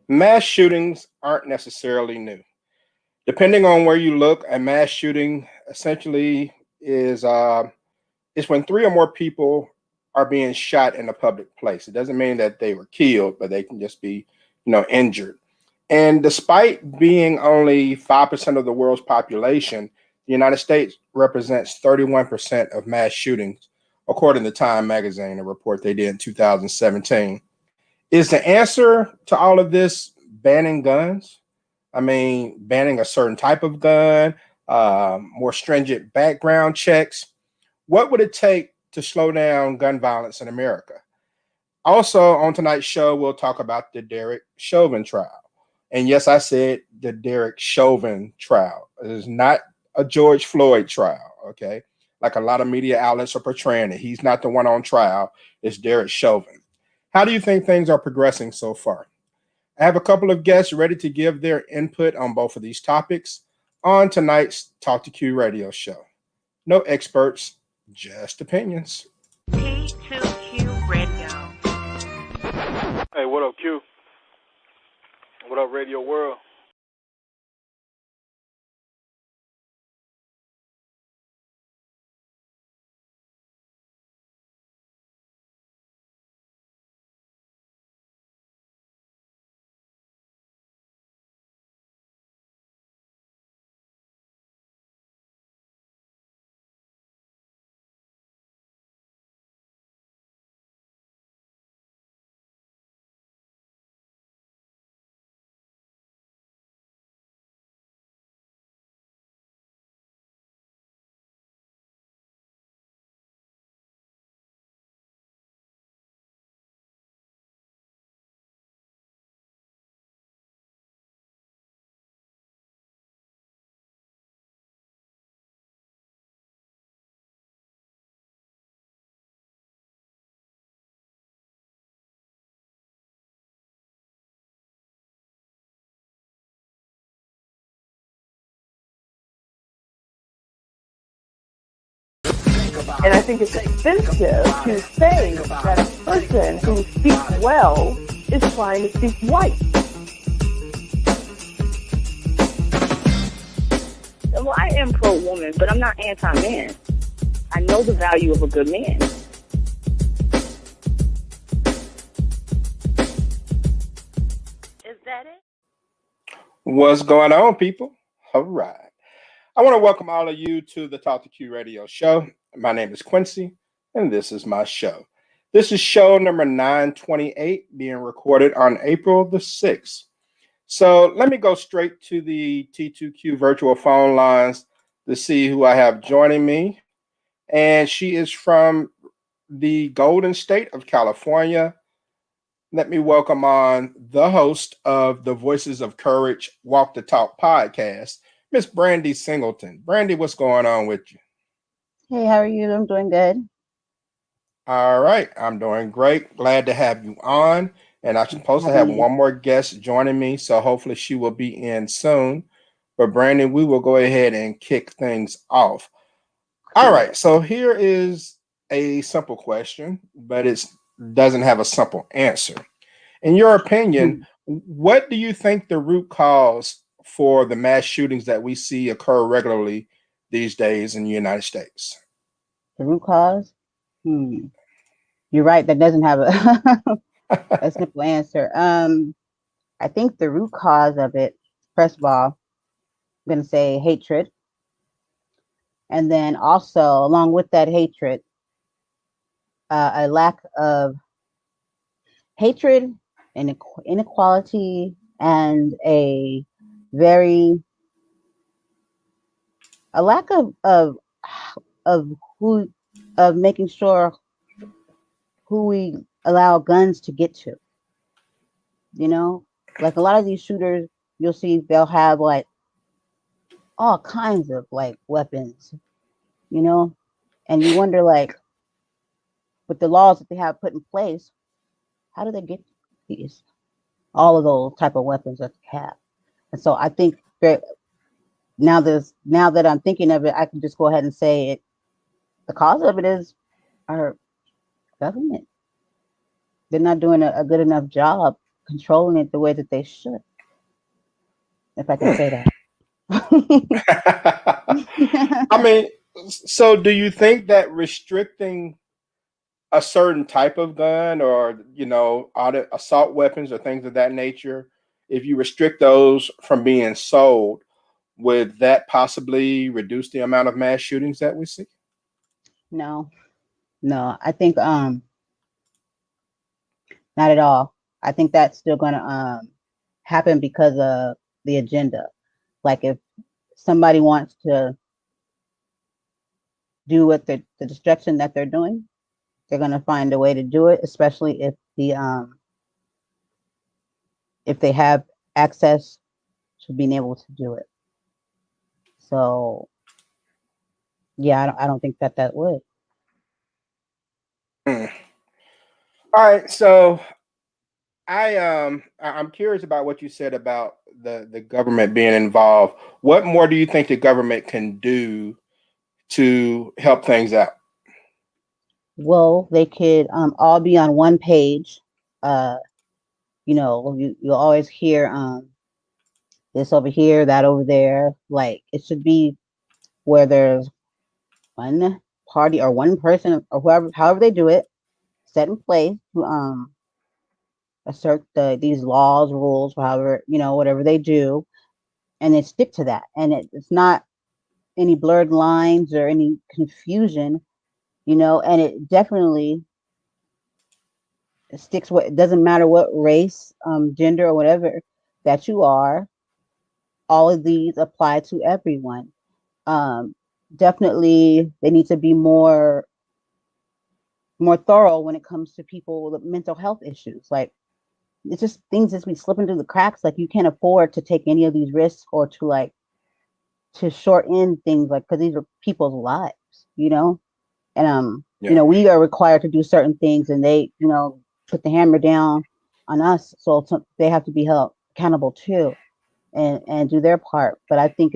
Mass shootings aren't necessarily new. Depending on where you look, a mass shooting essentially is when three or more people are being shot in a public place. It doesn't mean that they were killed, but they can just be, injured. And despite being only 5% of the world's population, the United States represents 31% of mass shootings, according to Time magazine, a report they did in 2017. Is the answer to all of this banning guns? I mean, banning a certain type of gun, more stringent background checks. What would it take to slow down gun violence in America? Also, on tonight's show, we'll talk about the Derek Chauvin trial. And yes, I said the Derek Chauvin trial. It is not a George Floyd trial, okay? Like a lot of media outlets are portraying it. He's not the one on trial, it's Derek Chauvin. How do you think things are progressing so far? I have a couple of guests ready to give their input on both of these topics on tonight's Talk to Q radio show. No experts, just opinions. T2Q Radio. Hey, what up, Q? What up, Radio World? And I think it's offensive to say that a person who speaks well is trying to speak white. Well, I am pro-woman, but I'm not anti-man. I know the value of a good man. Is that it? What's going on, people? All right. I want to welcome all of you to the Talk to Q radio show. My name is Quincy, and this is my show. This is show number 928, being recorded on April the 6th. So let me go straight to the T2Q virtual phone lines to see who I have joining me. And she is from the Golden State of California. Let me welcome on the host of the Voices of Courage Walk the Talk podcast, Miss Brandy Singleton. Brandy, what's going on with you? Hey, how are you? I'm doing good. All right, I'm doing great. Glad to have you on. And I'm supposed to have one more guest joining me, so hopefully she will be in soon. But Brandon, we will go ahead and kick things off. All right, so here is a simple question, but it doesn't have a simple answer. In your opinion, what do you think the root cause for the mass shootings that we see occur regularly these days in the United States? The root cause? You're right. That doesn't have a simple answer. I think the root cause of it, first of all, I'm going to say hatred. And then also, along with that hatred, a lack of hatred and inequality and a lack of making sure who we allow guns to get to. You know, like a lot of these shooters, you'll see they'll have like all kinds of like weapons, you know, and you wonder like with the laws that they have put in place, how do they get these all of those type of weapons that they have? And so I think now that I'm thinking of it, I can just go ahead and say it. The cause of it is our government. They're not doing a good enough job controlling it the way that they should, if I could say that. I mean, so do you think that restricting a certain type of gun or, other assault weapons or things of that nature, if you restrict those from being sold, would that possibly reduce the amount of mass shootings that we see? No, no, I think not at all. I think that's still gonna happen because of the agenda. Like if somebody wants to do what the destruction that they're doing, they're gonna find a way to do it, especially if they have access to being able to do it. So yeah, I don't think that would. Hmm. All right, so I'm curious about what you said about the government being involved. What more do you think the government can do to help things out? Well, they could all be on one page. You'll always hear this over here, that over there. Like it should be where there's one party or one person or whoever, however they do it, set in place to assert these laws, rules, however, whatever they do, and they stick to that. And it's not any blurred lines or any confusion, and it definitely sticks with, it doesn't matter what race, gender, or whatever that you are, all of these apply to everyone. Definitely they need to be more thorough when it comes to people with mental health issues. Like it's just things that we slipping through the cracks. Like you can't afford to take any of these risks or to shorten things, like because these are people's lives, and Yeah. we are required to do certain things, and they put the hammer down on us, so they have to be held accountable too, and do their part. But I think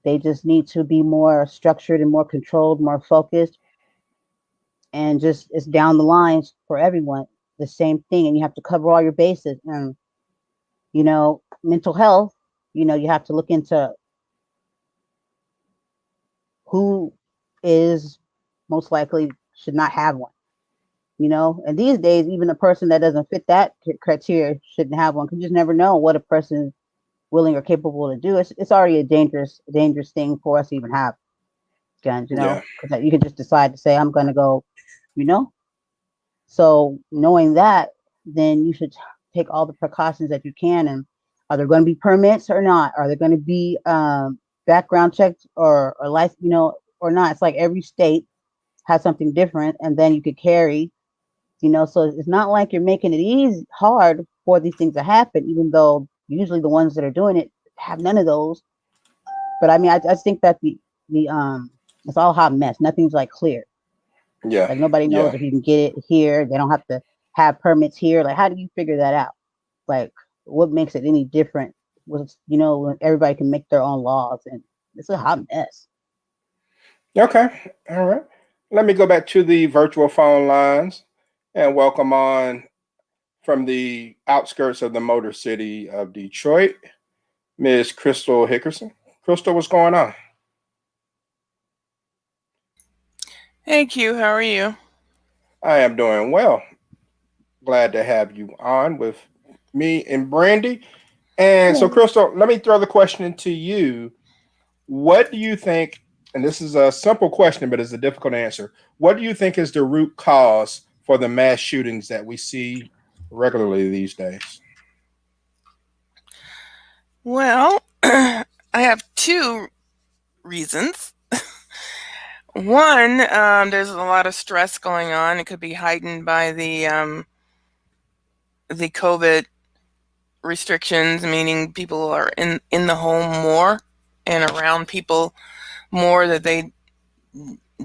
they just need to be more structured and more controlled, more focused, and just it's down the lines for everyone the same thing, and you have to cover all your bases. And mental health, you have to look into who is most likely should not have one, and these days even a person that doesn't fit that criteria shouldn't have one, because you just never know what a person is willing or capable to do. It's already a dangerous thing for us to even have guns, Yeah. because you can just decide to say I'm going to go, so knowing that, then you should take all the precautions that you can. And are there going to be permits or not? Are there going to be background checks or life, or not? It's like every state has something different, and then you could carry, so it's not like you're making it hard for these things to happen, even though usually the ones that are doing it have none of those. But I mean, I just think that the it's all a hot mess. Nothing's like clear. Yeah. Like nobody knows Yeah. if you can get it here. They don't have to have permits here. Like, how do you figure that out? Like, what makes it any different? When everybody can make their own laws, and it's a hot mess. Okay. All right. Let me go back to the virtual phone lines and welcome on from the outskirts of the Motor City of Detroit, Ms. Crystal Hickerson. Crystal, what's going on? Hey Q, how are you? I am doing well. Glad to have you on with me and Brandy. And so, Crystal, let me throw the question to you. What do you think, and this is a simple question, but it's a difficult answer. What do you think is the root cause for the mass shootings that we see regularly these days? Well, I have two reasons. One, there's a lot of stress going on. It could be heightened by the COVID restrictions, meaning people are in the home more and around people more that they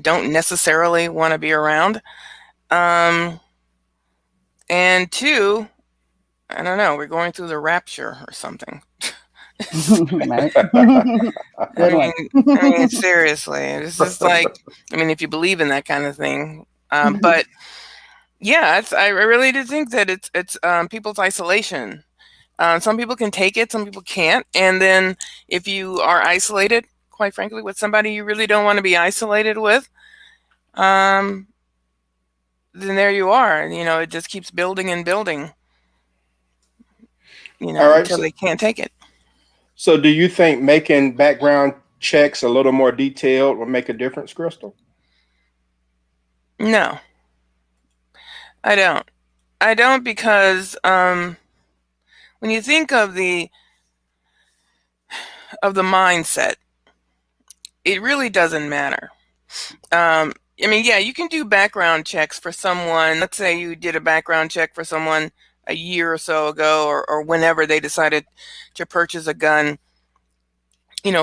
don't necessarily want to be around. And two, I don't know, we're going through the rapture or something. Right. I mean, seriously, it's just like, I mean, if you believe in that kind of thing. But Yeah, I really do think that it's people's isolation. Some people can take it, some people can't. And then if you are isolated, quite frankly, with somebody you really don't want to be isolated with, um, then there you are. You know, it just keeps building and building, All right. until they can't take it. So do you think making background checks a little more detailed will make a difference, Crystal? No, I don't. I don't because when you think of the mindset, it really doesn't matter. I mean, yeah, you can do background checks for someone. Let's say you did a background check for someone a year or so ago, or whenever they decided to purchase a gun,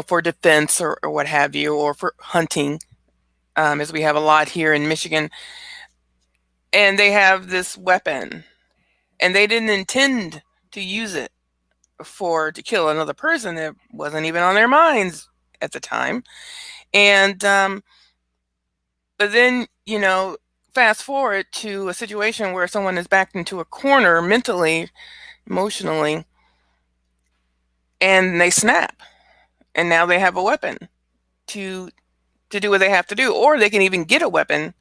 for defense or what have you, or for hunting, as we have a lot here in Michigan. And they have this weapon, and they didn't intend to use it to kill another person. It wasn't even on their minds at the time. And but then, fast forward to a situation where someone is backed into a corner mentally, emotionally, and they snap, and now they have a weapon to do what they have to do, or they can even get a weapon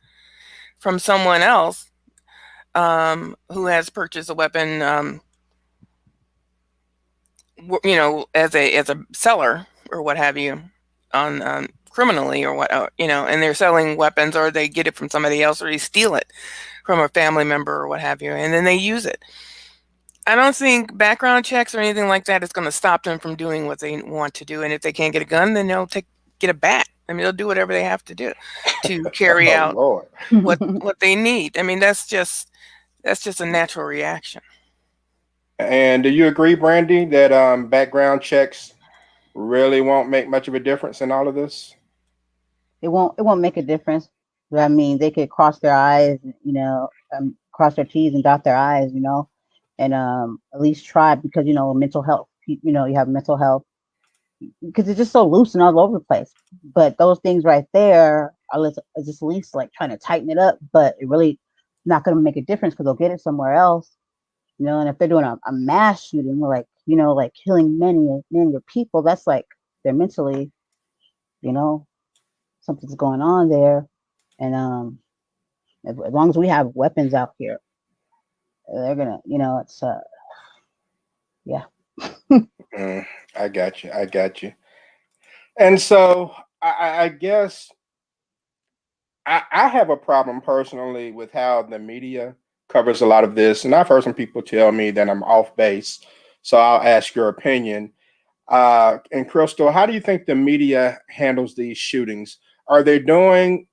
from someone else, who has purchased a weapon, as a seller or what have you, on criminally or what, and they're selling weapons, or they get it from somebody else, or they steal it from a family member or what have you, and then they use it. I don't think background checks or anything like that is going to stop them from doing what they want to do. And if they can't get a gun, then they'll get a bat. I mean, they'll do whatever they have to do to carry Oh out Lord. what they need. I mean, that's just a natural reaction. And do you agree, Brandy, that background checks really won't make much of a difference in all of this? It won't make a difference. But I mean, they could cross their eyes, cross their T's and dot their I's, and at least try, because mental health. You have mental health, because it's just so loose and all over the place. But those things right there are just at least like trying to tighten it up, but it really not going to make a difference, because they'll get it somewhere else. And if they're doing a mass shooting, like like killing many of people, that's like they're mentally, you know, something's going on there. And as long as we have weapons out here, they're gonna, it's yeah. Mm, I got you. I got you. And so I guess I have a problem personally with how the media covers a lot of this. And I've heard some people tell me that I'm off base. So I'll ask your opinion. And Crystal, how do you think the media handles these shootings? Are they doing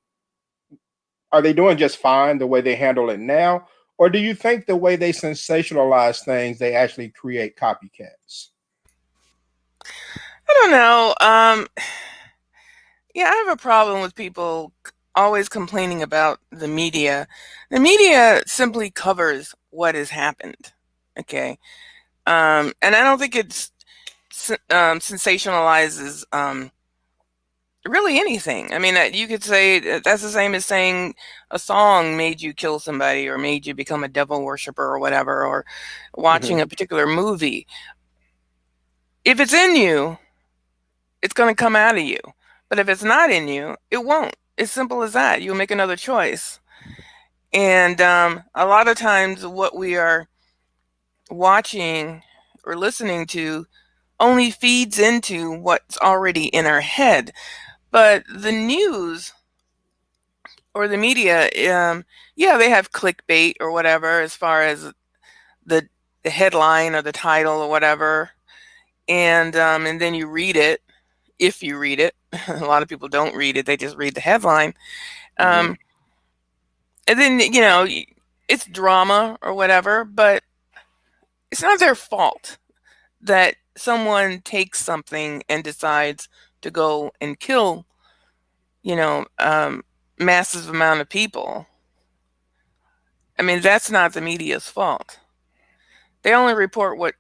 just fine the way they handle it now? Or do you think the way they sensationalize things, they actually create copycats? I don't know. Yeah, I have a problem with people always complaining about the media. The media simply covers what has happened. Okay. And I don't think it's sensationalizes really anything. I mean, you could say that's the same as saying a song made you kill somebody, or made you become a devil worshiper or whatever, or watching Hmm. a particular movie. If it's in you, it's going to come out of you. But if it's not in you, it won't. It's simple as that. You'll make another choice. And a lot of times, what we are watching or listening to only feeds into what's already in our head. But the news or the media, yeah, they have clickbait or whatever, as far as the the headline or the title or whatever, and then you read it. If you read it, a lot of people don't read it; they just read the headline, Hmm. um, and then it's drama or whatever. But it's not their fault that someone takes something and decides to go and kill, you know, um, massive amount of people. I mean, that's not the media's fault. They only report what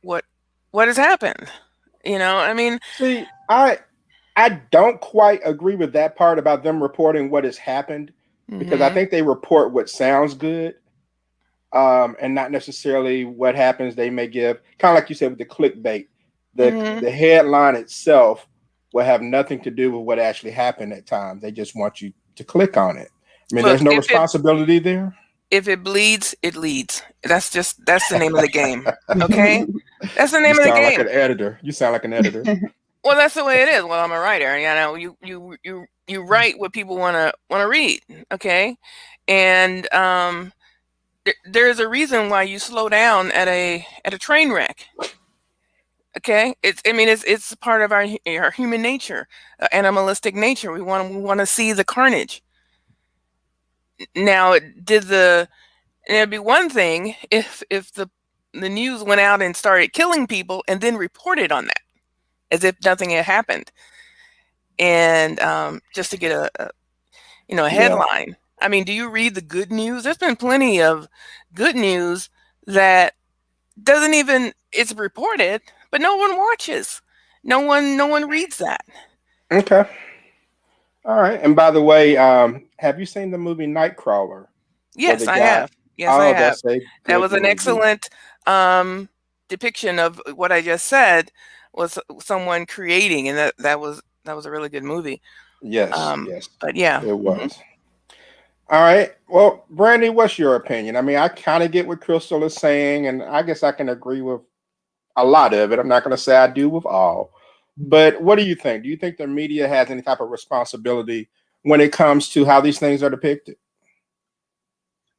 has happened. I mean, See, I don't quite agree with that part about them reporting what has happened, because I hmm think they report what sounds good. and not necessarily what happens. They may give, kind of like you said with the clickbait, the headline itself will have nothing to do with what actually happened at times. They just want you to click on it. I mean, Look, there's no responsibility there. if it bleeds, it leads. That's the name of the game. Okay, that's the You name of the sound like game. an editor. You sound like an editor. Well, that's the way it is. Well, I'm a writer. You know, you write what people wanna read. Okay, and there's a reason why you slow down at a train wreck. Okay, it's part of our human nature, animalistic nature. We want to see the carnage. Now, it'd be one thing if the news went out and started killing people and then reported on that as if nothing had happened, and just to get a Yeah. headline. I mean, do you read the good news? There's been plenty of good news that doesn't even it's reported, but no one watches. No one reads that. Okay. All right. And by the way, have you seen the movie Nightcrawler? Where Yes, the I guy? have. Yes, I Oh, have. that's a That good was an movie. excellent depiction of what I just said was someone creating, and that was a really good movie. Yes. Yes. But yeah. It was. All right. Well, Brandy, what's your opinion? I mean, I kind of get what Crystal is saying, and I guess I can agree with a lot of it. I'm not going to say I do with all. But what do you think? Do you think the media has any type of responsibility when it comes to how these things are depicted?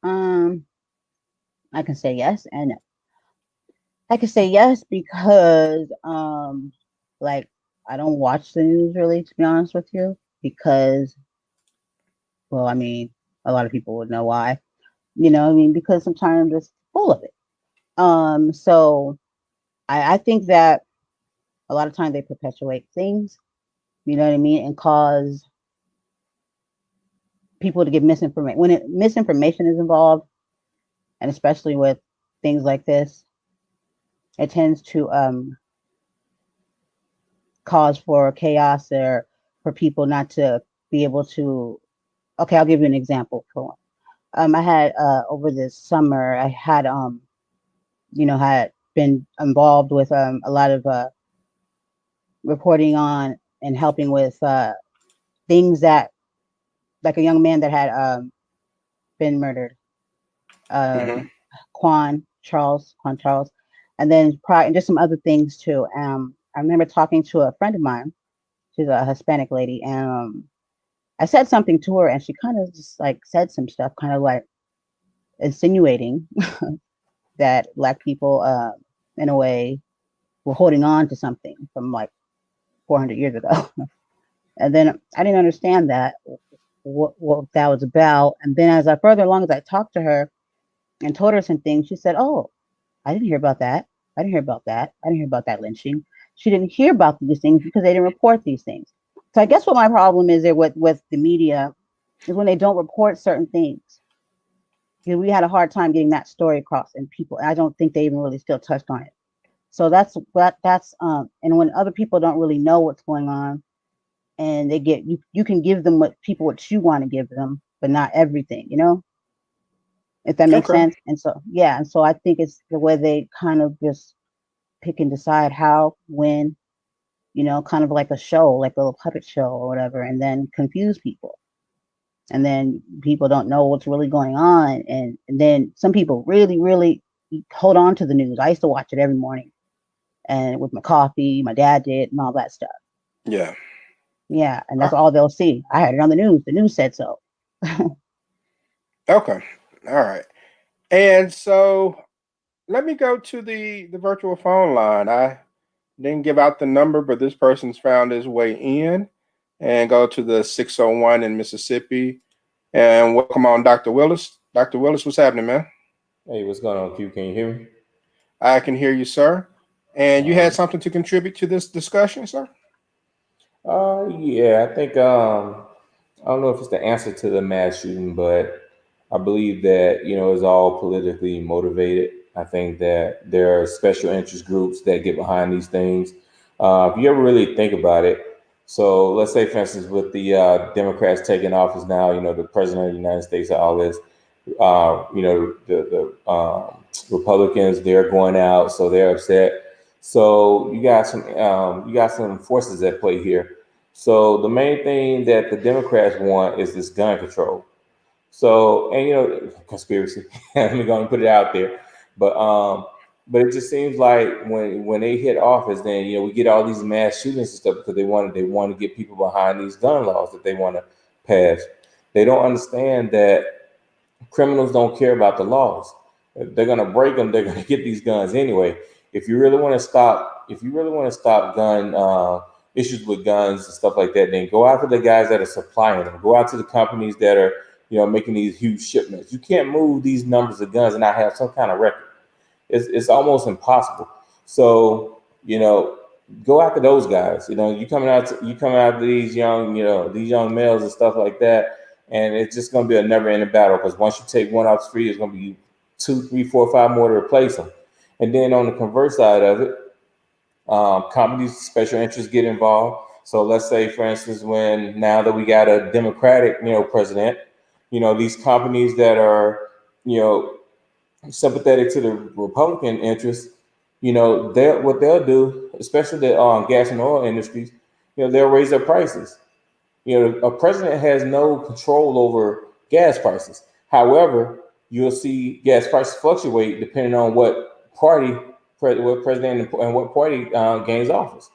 Um, I can say yes and no. I can say yes because like I don't watch the news really, to be honest with you, because well, I mean, a lot of people would know why. Because sometimes it's full of it. So I think that a lot of times they perpetuate things, you know what I mean, and cause people to give misinformation. When misinformation is involved, and especially with things like this, it tends to cause for chaos or for people not to be able to. Okay, I'll give you an example for one. I had over this summer, I had had been involved with a lot of reporting on and helping with things that, like a young man that had been murdered, uh, Hmm. Quan Charles, and then and just some other things too. I remember talking to a friend of mine. She's a Hispanic lady, and I said something to her, and she kind of just like said some stuff, kind of like insinuating that black people, in a way, were holding on to something from like 400 years ago. And then I didn't understand that what that was about. And then as I further along as I talked to her and told her some things, she said, "Oh, I didn't hear about that. I didn't hear about that. I didn't hear about that lynching." She didn't hear about these things because they didn't report these things. So I guess what my problem is there with the media is when they don't report certain things. Because we had a hard time getting that story across, and people, I don't think they even really still touched on it. So that's and when other people don't really know what's going on, and they get you can give them what you want to give them, but not everything, if that makes Okay. sense. And so yeah, and so I think it's the way they kind of just pick and decide how, when, kind of like a show, like a little puppet show or whatever, and then confuse people. And then people don't know what's really going on. And then some people really, really hold on to the news. I used to watch it every morning and with my coffee, my dad did, and all that stuff. Yeah. Yeah, and Uh, that's all they'll see. I heard it on the news. The news said so. okay. All right. And so let me go to the virtual phone line. I didn't give out the number, but this person's found his way in, and go to the 601 in Mississippi. And welcome on, Dr. Willis. Dr. Willis, what's happening, man? Hey, what's going on, Q? Can you hear me? I can hear you, sir. And you had Um, something to contribute to this discussion, sir? yeah, I think I don't know if it's the answer to the mass shooting, but I believe that it's all politically motivated. I think that there are special interest groups that get behind these things. If you ever really think about it, so let's say, for instance, with the Democrats taking office now, the president of the United States, all this, The Republicans, they're going out, so they're upset. So you got some forces at play here. So the main thing that the Democrats want is this gun control. So, and conspiracy. Let me go and put it out there. But it just seems like when they hit office, then we get all these mass shootings and stuff because they want to get people behind these gun laws that they want to pass. They don't understand that criminals don't care about the laws. They're gonna break them. They're gonna get these guns anyway. If you really want to stop gun issues with guns and stuff like that, then go after the guys that are supplying them. Go out to the companies that are making these huge shipments. You can't move these numbers of guns and not have some kind of record. It's almost impossible. So go after those guys. You coming out these young males and stuff like that, and it's just going to be a never-ending battle because once you take one off the street, it's going to be 2, 3, 4, 5 more to replace them. And then on the converse side of it, companies, special interests get involved. So let's say, for instance, now that we got a Democratic president, these companies that are sympathetic to the Republican interests, what they'll do, especially the gas and oil industries, they'll raise their prices. A president has no control over gas prices. However, you'll see gas prices fluctuate depending on what president and what party gains office,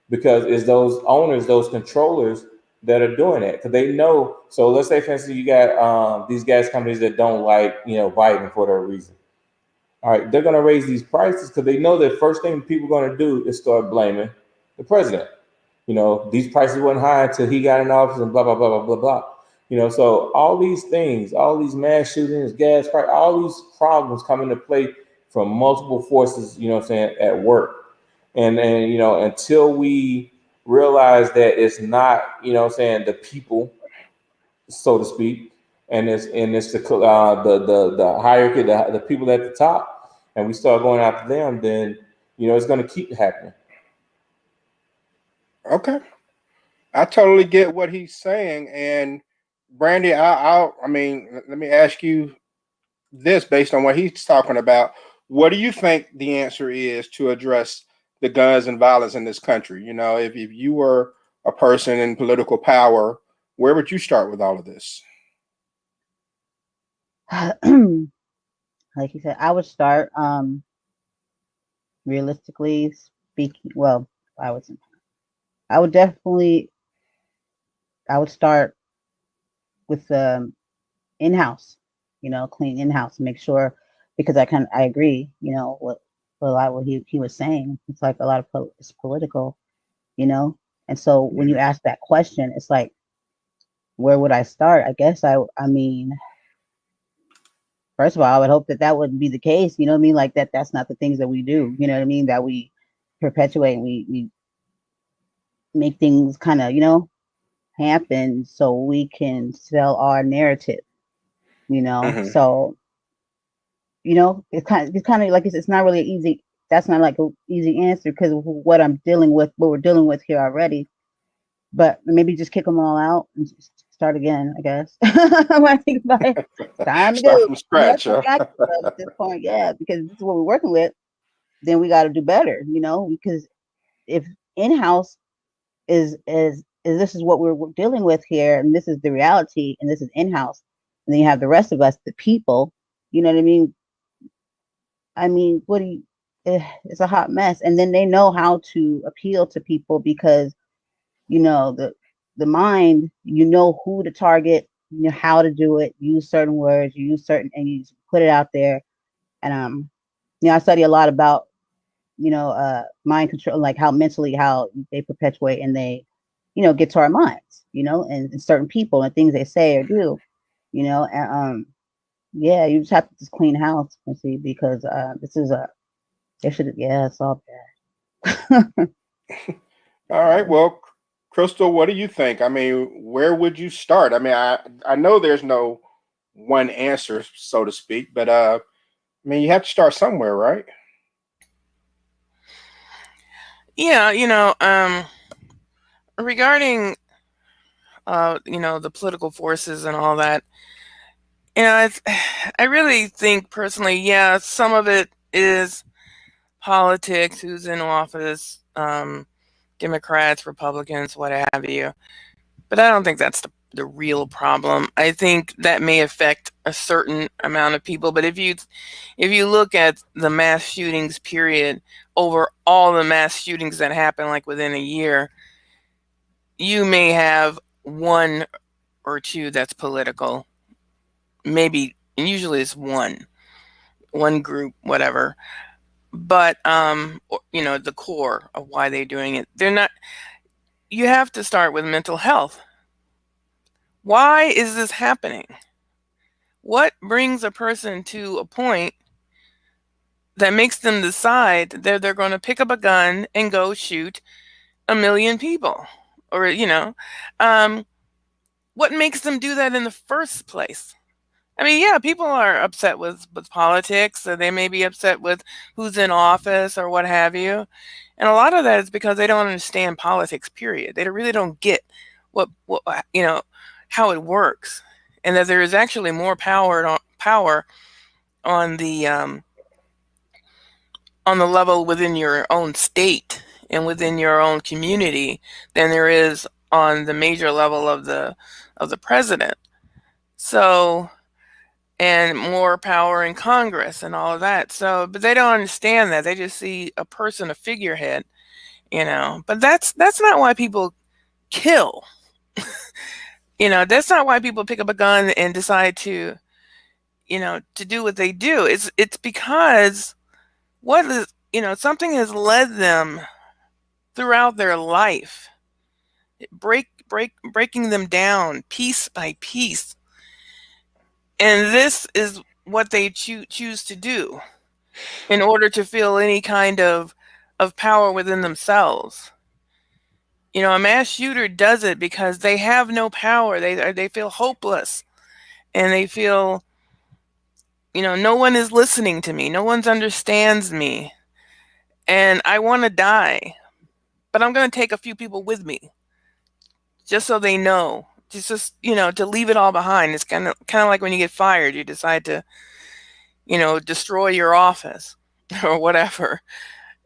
because it's those owners, those controllers that are doing that because they know. So let's say, for instance, you got these gas companies that don't like Biden for that reason. All right, they're going to raise these prices because they know that first thing people are going to do is start blaming the president. These prices weren't high until he got in office and blah, blah, blah, blah, blah, blah. So all these things, all these mass shootings, gas price, all these problems come into play from multiple forces, at work. And until we realize that it's not, the people, so to speak, and it's the hierarchy, the people at the top, and we start going after them, then it's going to keep happening. Okay, I totally get what he's saying. And Brandy, I mean, let me ask you this based on what he's talking about. What do you think the answer is to address the guns and violence in this country? If you were a person in political power, where would you start with all of this? Like you said, I would start realistically speaking. Well, I would I would definitely I would start with in-house, clean in-house, make sure, because I agree, what a lot of what he was saying. It's like a lot of it's political, and so when you ask that question, it's like, where would I start? I guess I mean, first of all, I would hope that wouldn't be the case. You know what I mean? Like that's not the things that we do. You know what I mean? That we perpetuate and we make things kind of happen so we can sell our narrative. Mm-hmm. So it's kind of like it's not really easy. That's not like an easy answer because what we're dealing with here already. But maybe just kick them all out and just start again, I guess. When I think about it, time to Start go. from scratch. That's what I feel at this point, yeah, because this is what we're working with. Then we got to do better, because if in-house is this is what we're dealing with here, and this is the reality, and this is in-house, and then you have the rest of us, the people. You know what I mean? What do you? It's a hot mess, and then they know how to appeal to people because the mind, who to target, how to do it, use certain words, you use certain, and you put it out there. And I study a lot about mind control, like how mentally how they perpetuate and they get to our minds, and certain people and things they say or do, and yeah, you just have to just clean house and see, because this is it's all bad. All right. Well, Crystal, what do you think? I mean, where would you start? I mean, I know there's no one answer, so to speak, but I mean, you have to start somewhere, right? Yeah, regarding the political forces and all that, You know, I really think personally, yeah, some of it is politics, who's in office, Democrats, Republicans, what have you. But I don't think that's the real problem. I think that may affect a certain amount of people. But if you look at the mass shootings period over all the mass shootings that happen like within a year, you may have one or two that's political. Maybe, and usually it's one group, whatever. But you know, the core of why they're doing it. They're not. You have to start with mental health. Why is this happening? What brings a person to a point that makes them decide that they're going to pick up a gun and go shoot a million people? Or, you know, what makes them do that in the first place? I mean, yeah, people are upset with politics, or they may be upset with who's in office or what have you. And a lot of that is because they don't understand politics, period. They really don't get what you know, how it works. And that there is actually more power on the level within your own state and within your own community than there is on the major level of the president. So, and more power in Congress and all of that. So, but they don't understand that. They just see a person, a figurehead, you know. But that's not why people kill. You know, that's not why people pick up a gun and decide to, you know, to do what they do. It's because what is, you know, something has led them throughout their life, breaking them down piece by piece. And this is what they choose to do in order to feel any kind of power within themselves. You know, a mass shooter does it because they have no power. They feel hopeless, and they feel, you know, no one is listening to me. No one understands me, and I want to die, but I'm going to take a few people with me, just so they know. Just you know, to leave it all behind. It's kind of like when you get fired, you decide to, you know, destroy your office or whatever,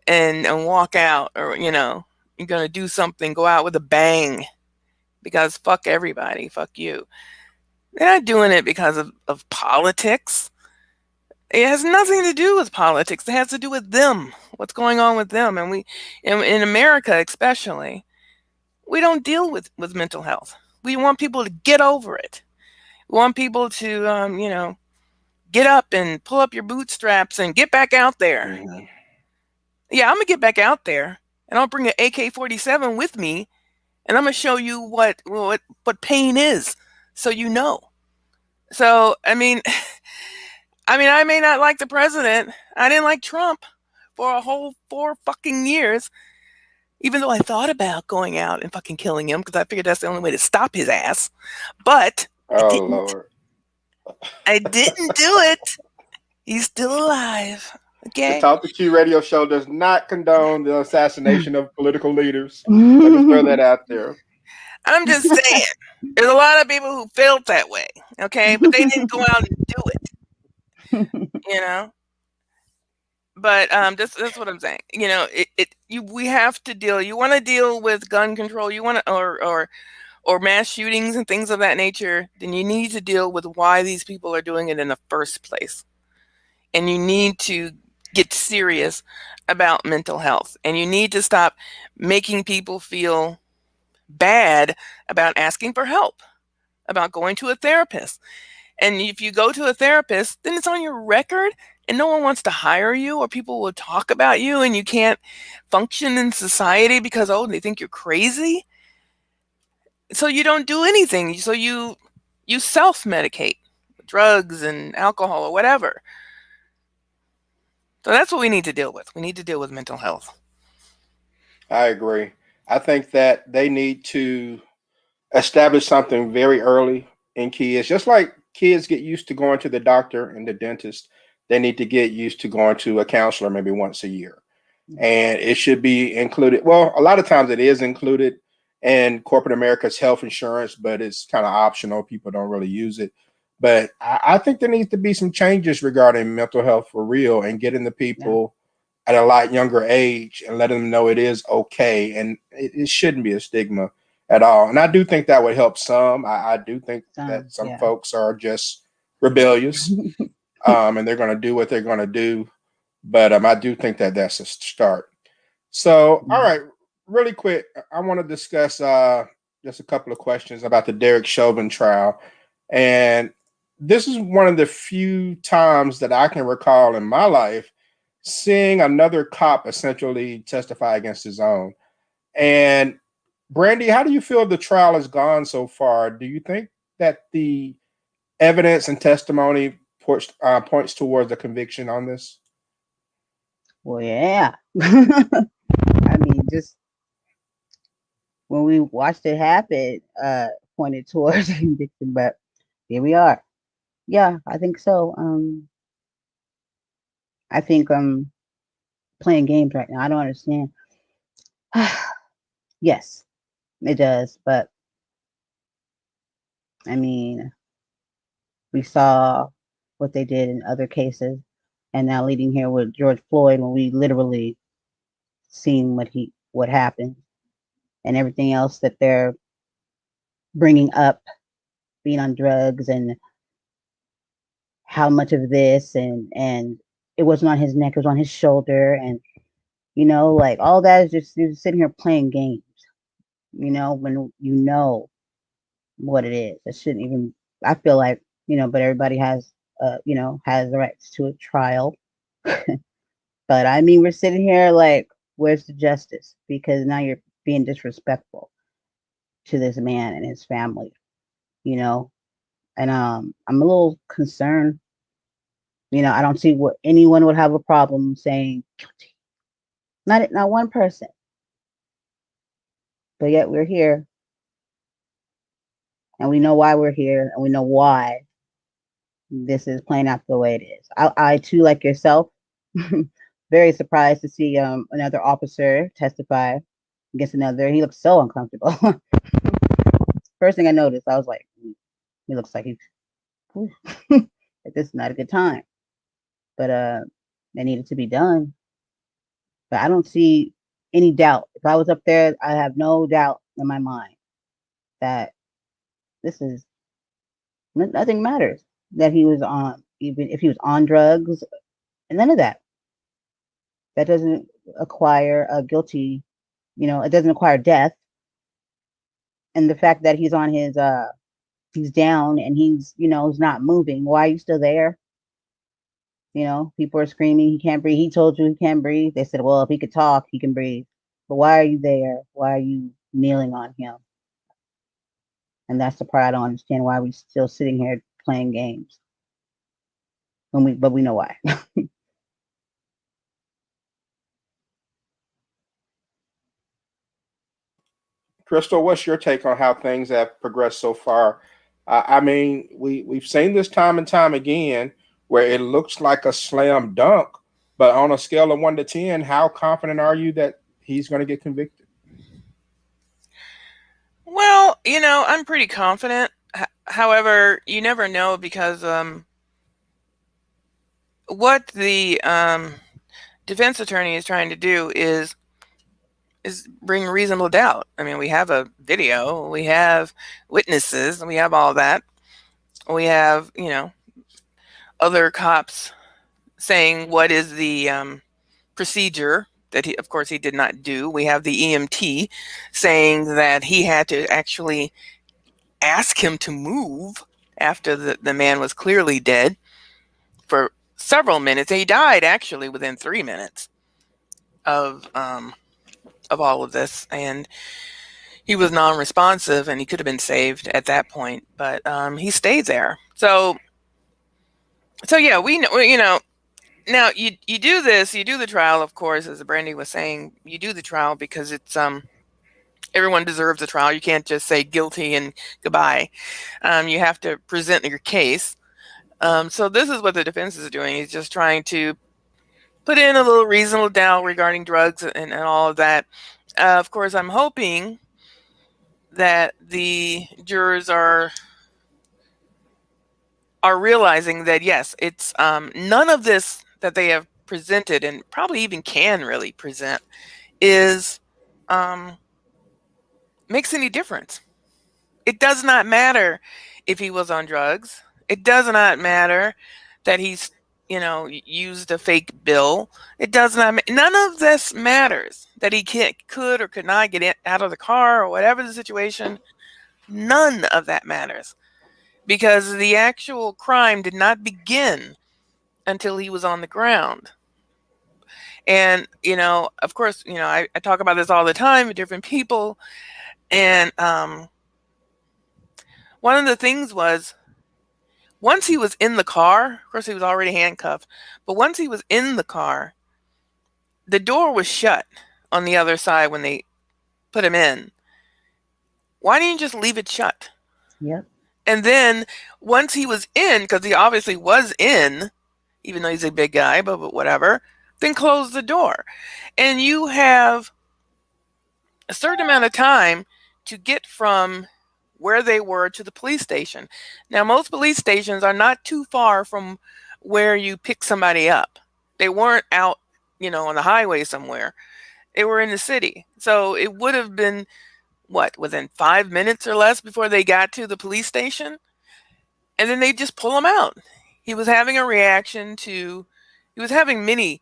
and walk out, or you know, you're going to do something, go out with a bang, because fuck everybody, fuck you. They're not doing it because of politics. It has nothing to do with politics. It has to do with them, what's going on with them. And in America especially, we don't deal with mental health. We want people to get over it. We want people to, you know, get up and pull up your bootstraps and get back out there. Mhm. Yeah, I'm going to get back out there, and I'll bring an AK-47 with me, and I'm going to show you what pain is, so you know. So, I mean, I may not like the president. I didn't like Trump for a whole 4 fucking years, even though I thought about going out and fucking killing him because I figured that's the only way to stop his ass. But I Oh didn't. Lord. I didn't do it. He's still alive. The Okay. Talk to Q radio show does not condone the assassination of political leaders. Let me throw that out there. I'm just saying, there's a lot of people who felt that way. Okay, but they didn't go out and do it. You know. But that's what I'm saying. You know, we have to deal. You want to deal with gun control. You want to or mass shootings and things of that nature. Then you need to deal with why these people are doing it in the first place, and you need to get serious about mental health, and you need to stop making people feel bad about asking for help, about going to a therapist. And if you go to a therapist, then it's on your record, and no one wants to hire you, or people will talk about you, and you can't function in society because, oh, they think you're crazy. So you don't do anything. So you self-medicate with drugs and alcohol or whatever. So that's what we need to deal with. We need to deal with mental health. I agree. I think that they need to establish something very early in kids, just like kids get used to going to the doctor and the dentist. They need to get used to going to a counselor maybe once a year, and it should be included. Well, a lot of times it is included in corporate America's health insurance, but it's kind of optional. People don't really use it. But I think there needs to be some changes regarding mental health for real and getting the people at a lot younger age and letting them know it is okay and it shouldn't be a stigma at all. And I do think that would help some. I do think that some Yeah. folks are just rebellious and they're going to do what they're going to do. But I do think that that's a start. So, all right, really quick, I want to discuss just a couple of questions about the Derek Chauvin trial. And this is one of the few times that I can recall in my life seeing another cop essentially testify against his own. And Brandy, how do you feel the trial has gone so far? Do you think that the evidence and testimony points towards a conviction on this? Well, yeah. I mean, just when we watched it happen, pointed towards conviction, but here we are. Yeah, I think so. I think I'm playing games right now. I don't understand. Yes, it does, but I mean, we saw what they did in other cases, and now leading here with George Floyd, when we literally seen what happened, and everything else that they're bringing up, being on drugs, and how much of this, and it wasn't on his neck, it was on his shoulder, and like all that is just you're sitting here playing games. When you know what it is, it shouldn't even. I feel like but everybody has has the rights to a trial. But I mean, we're sitting here like, where's the justice? Because now you're being disrespectful to this man and his family, you know. And I'm a little concerned. I don't see what anyone would have a problem saying guilty. Not one person. But yet we're here, and we know why we're here, and we know why this is playing out the way it is. I too, like yourself, very surprised to see another officer testify against another. He looks so uncomfortable. First thing I noticed, I was like, he looks like he's this is not a good time. But it needed to be done. But I don't see any doubt. If I was up there, I have no doubt in my mind that this is nothing matters. That he was on, even if he was on drugs, and none of that. That doesn't acquire a guilty, it doesn't acquire death. And the fact that he's on his he's down and he's he's not moving. Why are you still there? People are screaming he can't breathe. He told you he can't breathe. They said, well, if he could talk, he can breathe. But why are you there? Why are you kneeling on him? And that's the part I don't understand, why we still sitting here playing games. But we know why. Crystal, what's your take on how things have progressed so far? I mean, we've seen this time and time again where it looks like a slam dunk, but on a scale of 1 to 10, how confident are you that he's going to get convicted? Well, I'm pretty confident. However, you never know, because what the defense attorney is trying to do is bring reasonable doubt. I mean, we have a video, we have witnesses, we have all that. We have, other cops saying what is the procedure that he, of course, he did not do. We have the EMT saying that he had to actually ask him to move after the man was clearly dead for several minutes. He died actually within 3 minutes of all of this, and he was non-responsive, and he could have been saved at that point, but he stayed there. So yeah, we know, now you do this, you do the trial, of course, as Brandy was saying, you do the trial because it's everyone deserves a trial. You can't just say guilty and goodbye. You have to present your case. So this is what the defense is doing. He's just trying to put in a little reasonable doubt regarding drugs and all of that. Of course, I'm hoping that the jurors are are realizing that yes, it's none of this that they have presented and probably even can really present is makes any difference. It does not matter if he was on drugs. It does not matter that he's, used a fake bill. It does not. None of this matters. That he could or could not get out of the car or whatever the situation. None of that matters because the actual crime did not begin until he was on the ground. And of course, I talk about this all the time with different people, and one of the things was once he was in the car, of course, he was already handcuffed, but once he was in the car, the door was shut on the other side when they put him in. Why didn't you just leave it shut? Yep. And then once he was in, because he obviously was in, even though he's a big guy, but whatever, then close the door. And you have a certain amount of time to get from where they were to the police station. Now, most police stations are not too far from where you pick somebody up. They weren't out, on the highway somewhere. They were in the city. So it would have been, within 5 minutes or less before they got to the police station? And then they just pull him out. He was having many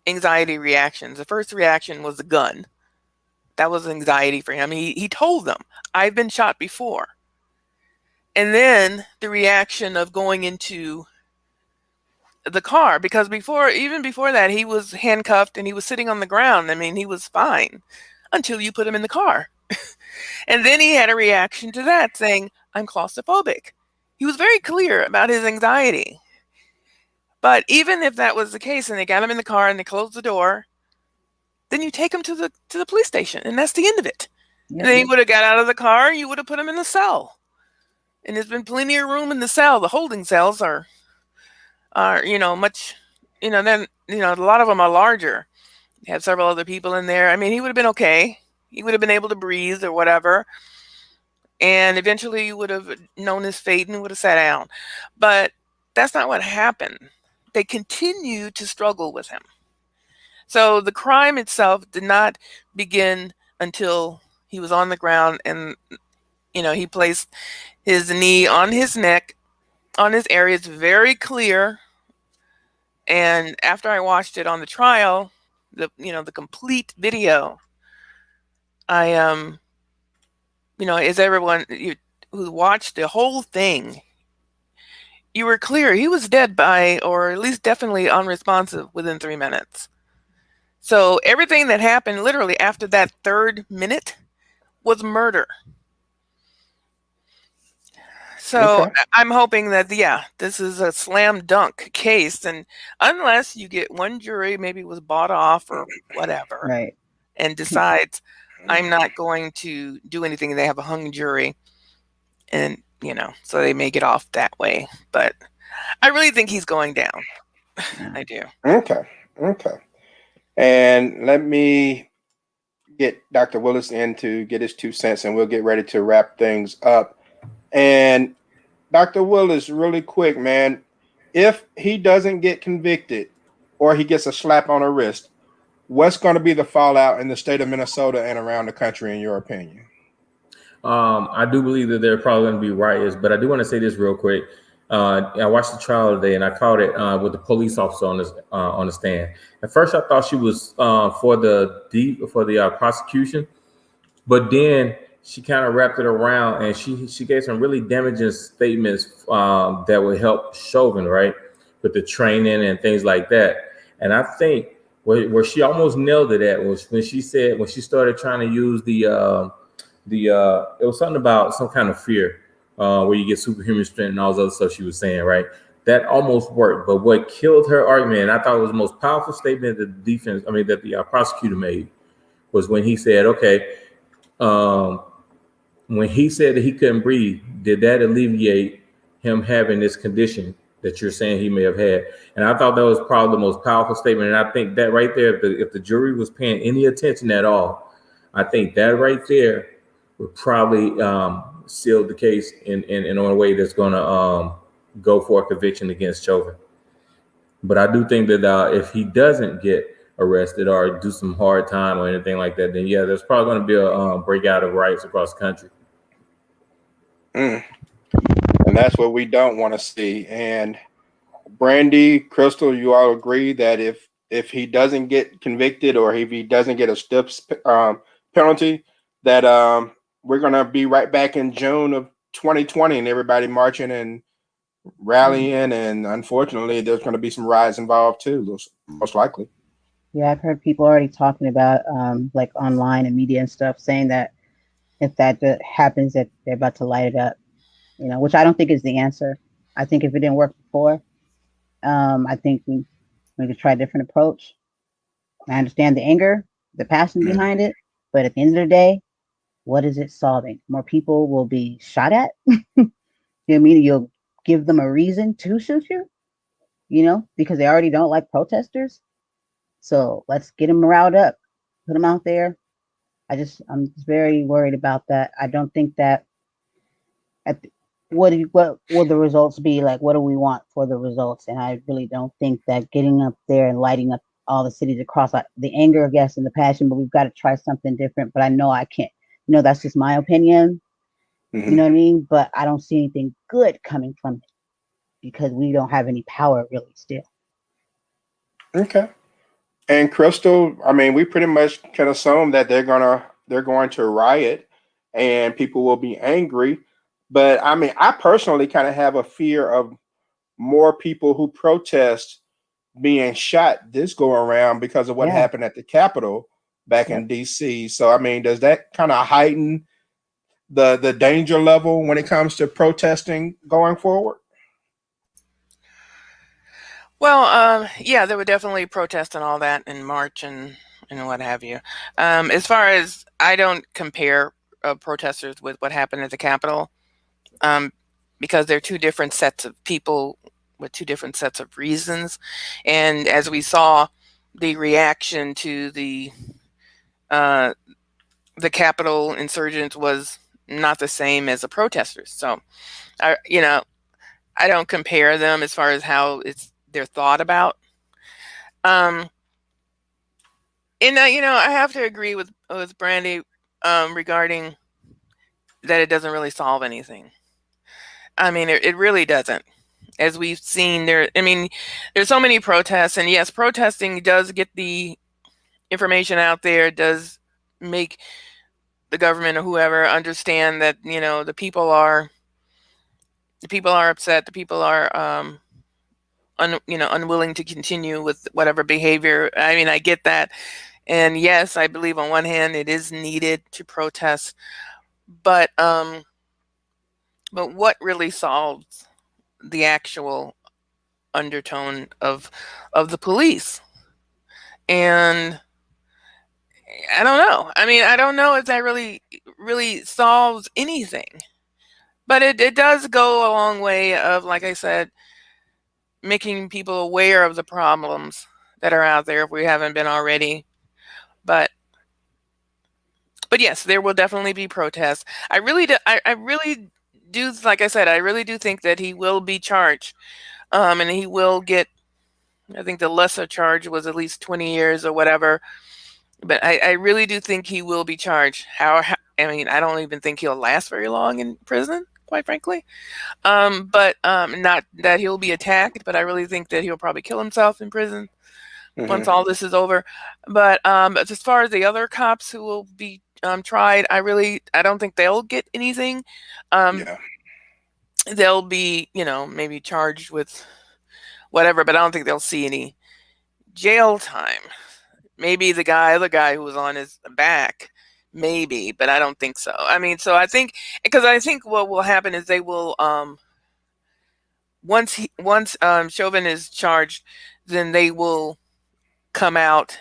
anxiety reactions. The first reaction was the gun. That was anxiety for him. He told them, I've been shot before. And then the reaction of going into the car, because even before that, he was handcuffed and he was sitting on the ground. I mean, he was fine until you put him in the car. And then he had a reaction to that saying, I'm claustrophobic. He was very clear about his anxiety. But even if that was the case and they got him in the car and they closed the door, then you take him to the police station, and that's the end of it. Yep. And then he would have got out of the car, and you would have put him in the cell. And there's been plenty of room in the cell. The holding cells are much, then, a lot of them are larger. You have several other people in there. I mean, he would have been okay. He would have been able to breathe or whatever. And eventually you would have known his fate and would have sat down. But that's not what happened. They continued to struggle with him. So the crime itself did not begin until he was on the ground and, he placed his knee on his neck, on his area. It's very clear. And after I watched it on the trial, the complete video, I, as everyone who watched the whole thing, you were clear he was dead or at least definitely unresponsive within 3 minutes. So everything that happened literally after that third minute was murder. So okay. I'm hoping that, this is a slam dunk case. And unless you get one jury maybe was bought off or whatever, right, and decides I'm not going to do anything, they have a hung jury and, so they may get off that way. But I really think he's going down. I do. Okay. And let me get Dr. Willis in to get his 2 cents, and we'll get ready to wrap things up. And Dr. Willis, really quick, man, if he doesn't get convicted or he gets a slap on the wrist, what's going to be the fallout in the state of Minnesota and around the country, in your opinion? I do believe that there are probably going to be riots, but I do want to say this real quick. I watched the trial today, and I caught it with the police officer on the stand. At first, I thought she was for the prosecution, but then she kind of wrapped it around, and she gave some really damaging statements that would help Chauvin, right, with the training and things like that. And I think where she almost nailed it at was when she started trying to use it was something about some kind of fear. Where you get superhuman strength and all those other stuff she was saying, right? That almost worked. But what killed her argument, and I thought it was the most powerful statement that the prosecutor made, was when he said, okay, when he said that he couldn't breathe, did that alleviate him having this condition that you're saying he may have had? And I thought that was probably the most powerful statement. And I think that right there, if the jury was paying any attention at all, I think that right there would probably seal the case in a way that's going to go for a conviction against Chauvin. But I do think that if he doesn't get arrested or do some hard time or anything like that, then yeah, there's probably going to be a breakout of riots across the country. And that's what we don't want to see. And Brandy, Crystal, you all agree that if he doesn't get convicted or if he doesn't get a stiff penalty, that we're going to be right back in June of 2020 and everybody marching and rallying, and unfortunately there's going to be some riots involved too, most likely. Yeah, I've heard people already talking about like online and media and stuff saying that if that happens that they're about to light it up, which I don't think is the answer. I think if it didn't work before, I think we could try a different approach. I understand the anger, the passion behind it, but at the end of the day, what is it solving? More people will be shot at. You know what I mean? You'll give them a reason to shoot you, because they already don't like protesters. So let's get them riled up, put them out there. I'm just very worried about that. I don't think that what will the results be like? What do we want for the results? And I really don't think that getting up there and lighting up all the cities across the anger, I guess, and the passion, but we've got to try something different. But I know I can't. That's just my opinion. You know what I mean? But I don't see anything good coming from it because we don't have any power really still. Okay. And Crystal, I mean, we pretty much can assume that they're going to riot and people will be angry. But I mean, I personally kind of have a fear of more people who protest being shot this go around because of what happened at the Capitol back in DC. So I mean, does that kind of heighten the danger level when it comes to protesting going forward? Well, yeah, there would definitely protest and all that and march and what have you. As far as I don't compare protesters with what happened at the Capitol, because they're two different sets of people with two different sets of reasons. And as we saw, the reaction to the Capitol insurgents was not the same as the protesters. So, I don't compare them as far as how they're thought about. And I have to agree with Brandy regarding that it doesn't really solve anything. I mean, it really doesn't. As we've seen there's so many protests, and yes, protesting does get the information out there, does make the government or whoever understand that, the people are upset, the people are unwilling to continue with whatever behavior. I mean, I get that. And yes, I believe on one hand it is needed to protest, but what really solves the actual undertone of the police? And I don't know. I mean, I don't know if that really solves anything. But it does go a long way of, like I said, making people aware of the problems that are out there if we haven't been already. But yes, there will definitely be protests. I really do, like I said, I really do think that he will be charged. And he will get, I think the lesser charge was at least 20 years or whatever. But I really do think he will be charged. I don't even think he'll last very long in prison, quite frankly. But not that he'll be attacked, but I really think that he'll probably kill himself in prison once all this is over. But as far as the other cops who will be tried, I don't think they'll get anything. They'll be, maybe charged with whatever, but I don't think they'll see any jail time. Maybe the other guy who was on his back, maybe, but I don't think so. I mean, so I think what will happen is they will, once Chauvin is charged, then they will come out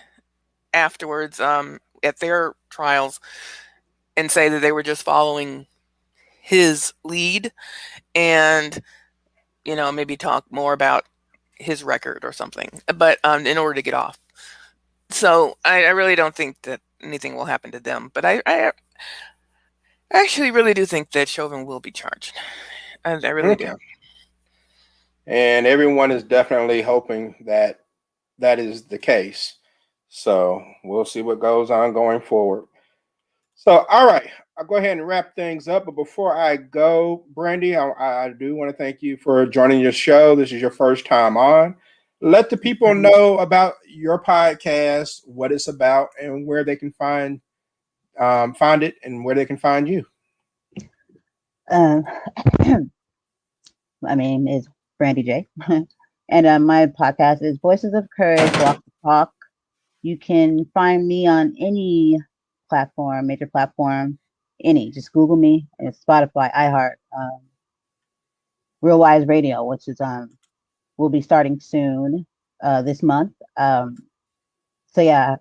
afterwards at their trials and say that they were just following his lead, and maybe talk more about his record or something, but in order to get off. So I really don't think that anything will happen to them, but I actually really do think that Chauvin will be charged. I really do. And everyone is definitely hoping that that is the case. So we'll see what goes on going forward. So, all right, I'll go ahead and wrap things up. But before I go, Brandy, I do want to thank you for joining your show. This is your first time on. Let the people know about your podcast, what it's about, and where they can find it, and where they can find you. Um, my name is Brandy J, and my podcast is Voices of Courage, Walk the Talk. You can find me on any platform, major platform, any. Just Google me. It's Spotify, iHeart, Real Wise Radio, which is will be starting soon this month. So yeah,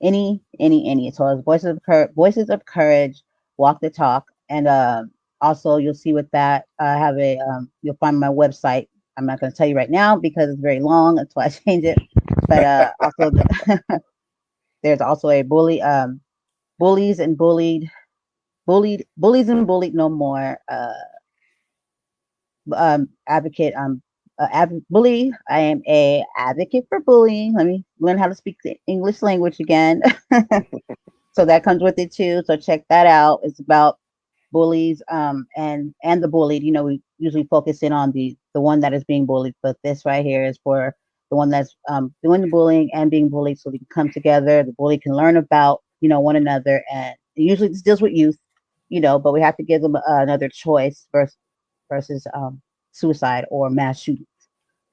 any. So it's Voices of Courage, Walk the Talk, and also you'll see with that I have a you'll find my website. I'm not going to tell you right now because it's very long. That's why I changed it. But also there's also a bullies and bullied no more advocate bully. I am a advocate for bullying. Let me learn how to speak the English language again. So that comes with it too. So check that out. It's about bullies and the bullied. You know, we usually focus in on the one that is being bullied, but this right here is for the one that's doing the bullying and being bullied, so we can come together. The bully can learn about one another, and usually this deals with youth, but we have to give them another choice versus suicide or mass shootings.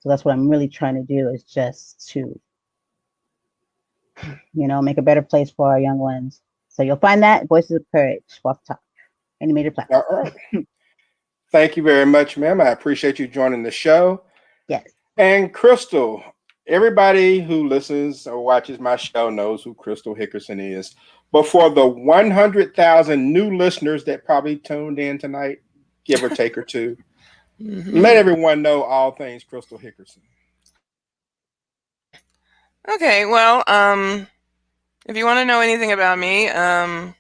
So that's what I'm really trying to do, is just to make a better place for our young ones. So you'll find that Voices of Courage, Walk the Talk, any major platform. All right. Thank you very much, ma'am. I appreciate you joining the show. Yes. And Crystal, everybody who listens or watches my show knows who Crystal Hickerson is. But for the 100,000 new listeners that probably tuned in tonight, give or take or two, let everyone know all things Crystal Hickerson. Okay, well, if you want to know anything about me, then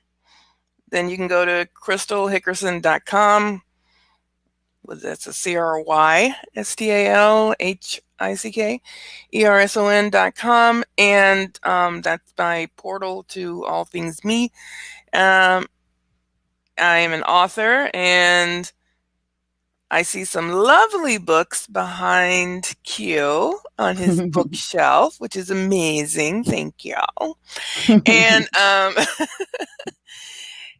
you can go to crystalhickerson.com. That's a CRYSTALHICKERSON.com, and that's my portal to all things me. I am an author, and I see some lovely books behind Q on his bookshelf, which is amazing. Thank you. And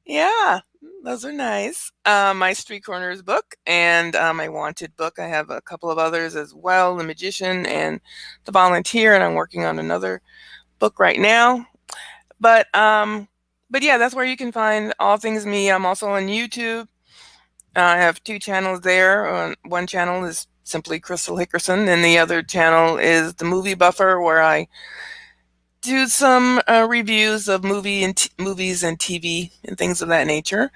yeah, those are nice. My Street Corners book and my Wanted book. I have a couple of others as well, The Magician and The Volunteer, and I'm working on another book right now. But yeah, that's where you can find all things me. I'm also on YouTube. I have 2 channels there. One channel is simply Crystal Hickerson, and the other channel is The Movie Buffer, where I do some reviews of movies and TV and things of that nature.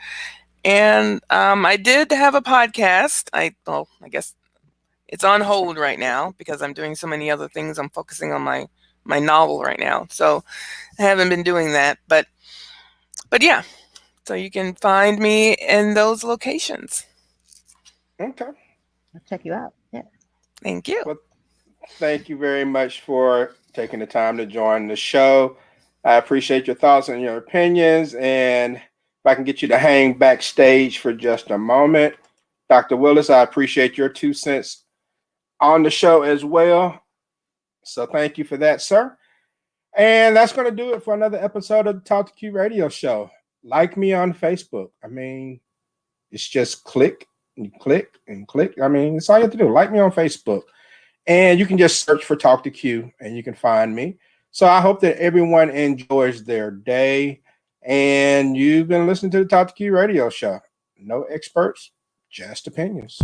And I did have a podcast. I guess it's on hold right now because I'm doing so many other things. I'm focusing on my novel right now, so I haven't been doing that. But yeah, so you can find me in those locations. Okay. I'll check you out. Yeah. Thank you. Well, thank you very much for taking the time to join the show. I appreciate your thoughts and your opinions. And if I can get you to hang backstage for just a moment, Dr. Willis, I appreciate your 2 cents on the show as well. So thank you for that, sir. And that's going to do it for another episode of the Talk to Q radio show. Like me on Facebook. I mean, it's just click and click and click. I mean, it's all you have to do. Like me on Facebook. And you can just search for Talk to Q and you can find me. So I hope that everyone enjoys their day. And you've been listening to the Talk to Q radio show. No experts, just opinions.